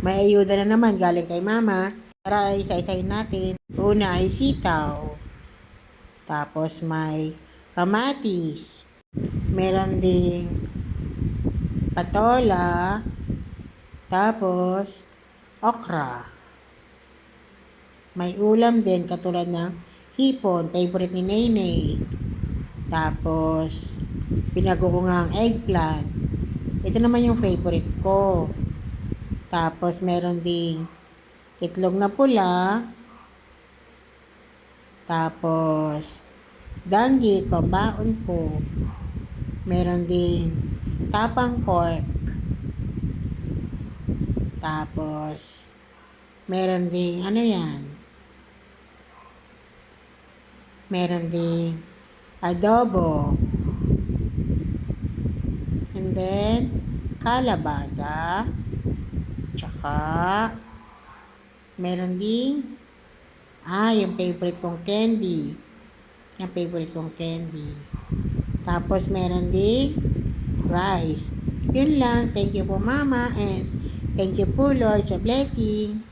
May ayuda na naman galing kay mama. Tara, isa-isahin natin. Una ay sitaw. Tapos may kamatis. Meron ding patola. Tapos okra. May ulam din katulad ng hipon, favorite ni Nene. Tapos pinagoongang eggplant. Ito naman yung favorite ko. Tapos meron ding itlog na pula. Tapos danggit, pambaon ko. Meron ding tapang pork. Tapos meron ding ano yan? Meron ding adobo. And then kalabasa. Tsaka meron ding yung favorite kong candy. Yung favorite kong candy. Tapos meron ding rice. Yun lang. Thank you po mama and thank you po Lord sa blessing.